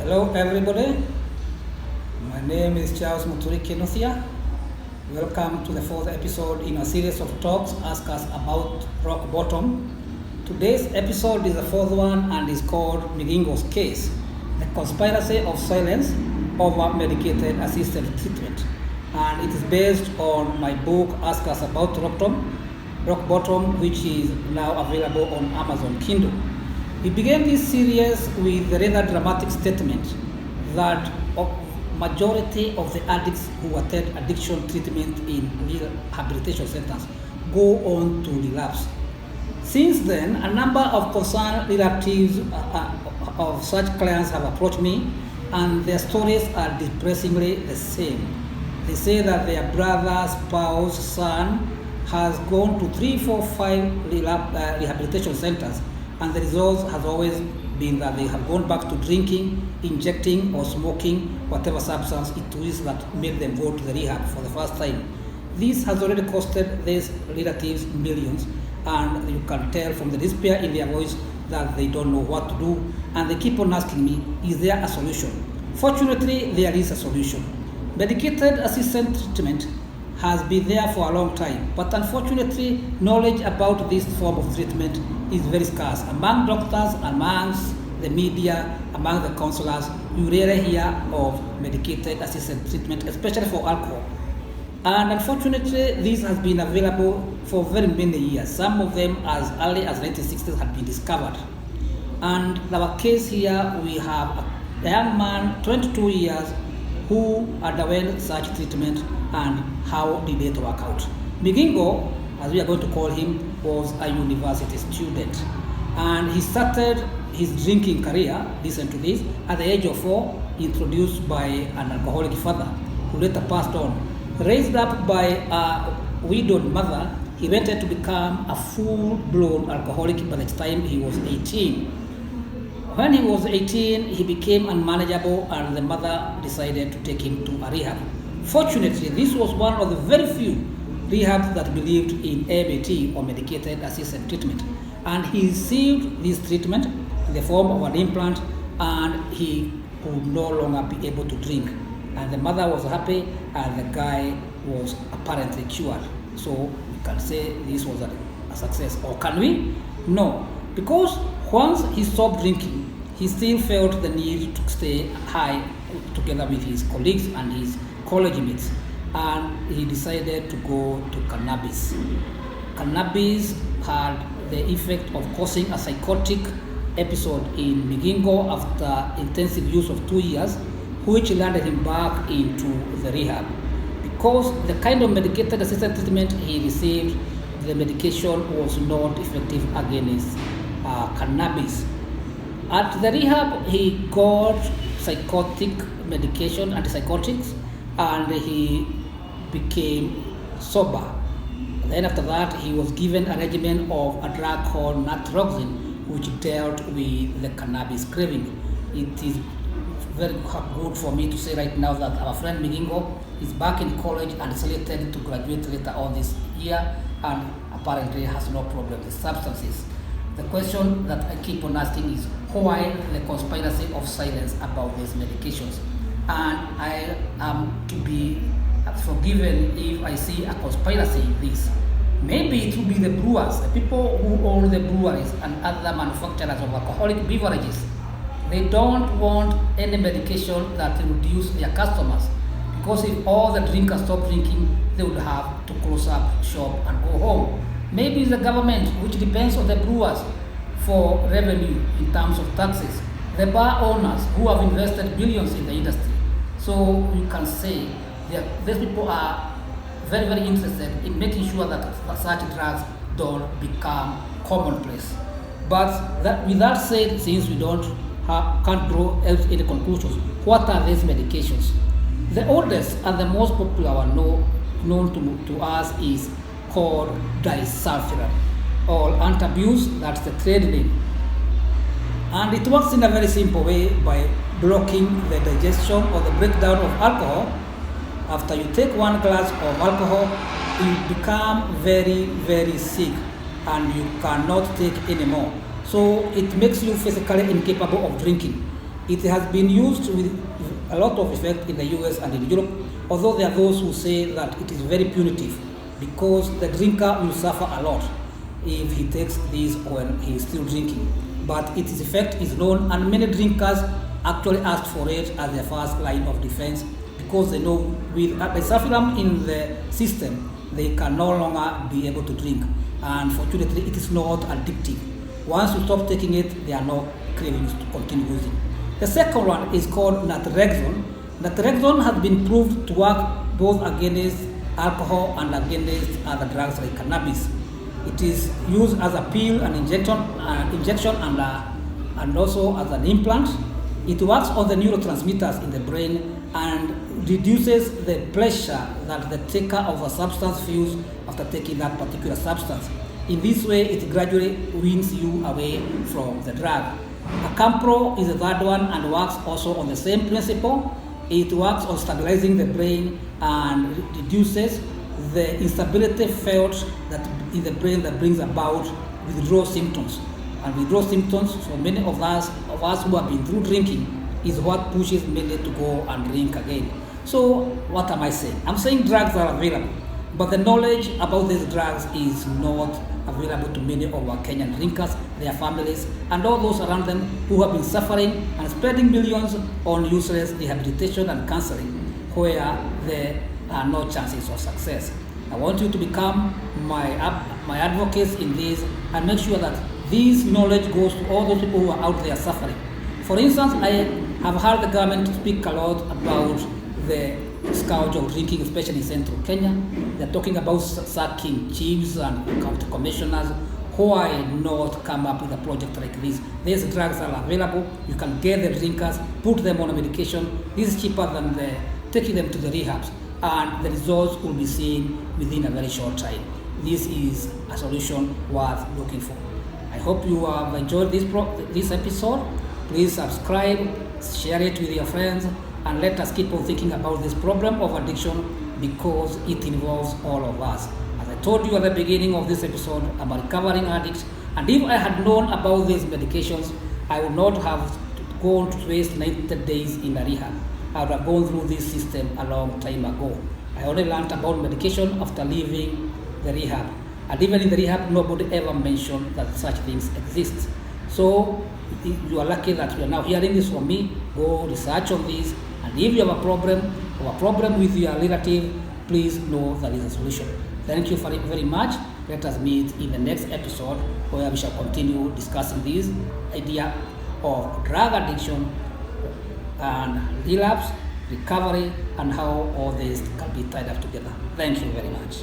Hello everybody, my name is Charles Muturi Kenothia. Welcome to the fourth episode in a series of talks Ask Us About Rock Bottom. Today's episode is the fourth one and is called Migingo'S Case, the conspiracy of silence over medicated assisted treatment. And it is based on my book Ask Us About Rock Bottom, which is now available on Amazon Kindle. We began this series with the rather dramatic statement that a majority of the addicts who attend addiction treatment in rehabilitation centers go on to relapse. Since then, a number of concerned relatives of such clients have approached me, and their stories are depressingly the same. They say that their brother, spouse, son has gone to 3, 4, 5 rehabilitation centers, and the result has always been that they have gone back to drinking, injecting, or smoking whatever substance it is that made them go to the rehab for the first time. This has already costed these relatives millions, and you can tell from the despair in their voice that they don't know what to do, and they keep on asking me, is there a solution? Fortunately, there is a solution. Medicated assisted treatment has been there for a long time, but unfortunately, knowledge about this form of treatment is very scarce. Among doctors, amongst the media, among the counselors, you rarely hear of medicated assisted treatment, especially for alcohol. And unfortunately, this has been available for very many years. Some of them as early as 1960s had been discovered. And our case here, we have a young man, 22 years, who underwent such treatment, and how did it work out. Migingo, as we are going to call him, was a university student, and he started his drinking career, listen to this, at the age of 4, introduced by an alcoholic father who later passed on. Raised up by a widowed mother, he went on to become a full-blown alcoholic by the time he was 18. When he was 18, he became unmanageable, and the mother decided to take him to a rehab. Fortunately, this was one of the very few rehabs that believed in MAT, or medicated assisted treatment. And he received this treatment in the form of an implant, and he could no longer be able to drink. And the mother was happy, and the guy was apparently cured. So we can say this was a success. Or can we? No. Because once he stopped drinking, he still felt the need to stay high together with his colleagues and his college mates, and he decided to go to cannabis. Cannabis had the effect of causing a psychotic episode in Migingo after intensive use of 2 years, which landed him back into the rehab. Because the kind of medicated assisted treatment he received, the medication was not effective against cannabis. At the rehab, he got psychotic medication, antipsychotics, and he became sober. Then after that, he was given a regimen of a drug called naproxen, which dealt with the cannabis craving. It is very good for me to say right now that our friend Migingo is back in college and selected to graduate later on this year, and apparently has no problem with substances. The question that I keep on asking is, why the conspiracy of silence about these medications? And I am to be forgiven if I see a conspiracy in this. Maybe it will be the brewers, the people who own the breweries and other manufacturers of alcoholic beverages. They don't want any medication that will reduce their customers, because if all the drinkers stop drinking, they would have to close up shop and go home. Maybe it's the government, which depends on the brewers for revenue in terms of taxes. The bar owners who have invested billions in the industry. So you can say that these people are very, very interested in making sure that such drugs don't become commonplace. But with that said, since we can't draw any conclusions, what are these medications? The oldest and the most popular one known to us is called disulfiram, or antabuse, that's the trade name. And it works in a very simple way by blocking the digestion or the breakdown of alcohol. After you take 1 glass of alcohol, you become very, very sick and you cannot take anymore. So it makes you physically incapable of drinking. It has been used with a lot of effect in the US and in Europe, although there are those who say that it is very punitive because the drinker will suffer a lot if he takes this when he is still drinking. But its effect is known, and many drinkers actually ask for it as their first line of defense because they know with disulfiram in the system, they can no longer be able to drink. And fortunately, it is not addictive. Once you stop taking it, there are no cravings to continue using. The second one is called naltrexone. Naltrexone has been proved to work both against alcohol and against other drugs like cannabis. It is used as a pill, an injection, and also as an implant. It works on the neurotransmitters in the brain and reduces the pleasure that the taker of a substance feels after taking that particular substance. In this way, it gradually weans you away from the drug. Acampro is the third one and works also on the same principle. It works on stabilizing the brain and reduces the instability felt that in the brain that brings about withdrawal symptoms. And withdrawal symptoms for many of us who have been through drinking is what pushes many to go and drink again. So what am I saying? I'm saying drugs are available, but the knowledge about these drugs is not available to many of our Kenyan drinkers, their families, and all those around them who have been suffering and spending millions on useless rehabilitation and counseling where there are no chances of success. I want you to become my advocates in this and make sure that this knowledge goes to all those people who are out there suffering. For instance, I have heard the government speak a lot about the scourge of drinking, especially in central Kenya. They're talking about sacking chiefs and county commissioners. Why not come up with a project like this? These drugs are available. You can get the drinkers, put them on a medication. This is cheaper than taking them to the rehabs, and the results will be seen within a very short time. This is a solution worth looking for. I hope you have enjoyed this episode. Please subscribe, share it with your friends, and let us keep on thinking about this problem of addiction because it involves all of us. As I told you at the beginning of this episode, I'm a recovering addict, and if I had known about these medications, I would not have gone to waste 90 days in a rehab. I would have gone through this system a long time ago. I only learned about medication after leaving the rehab. And even in the rehab, nobody ever mentioned that such things exist. So you are lucky that you are now hearing this from me. Go research on this. And if you have a problem with your relative, please know there is a solution. Thank you very much. Let us meet in the next episode where we shall continue discussing this idea of drug addiction and relapse, recovery, and how all this can be tied up together. Thank you very much.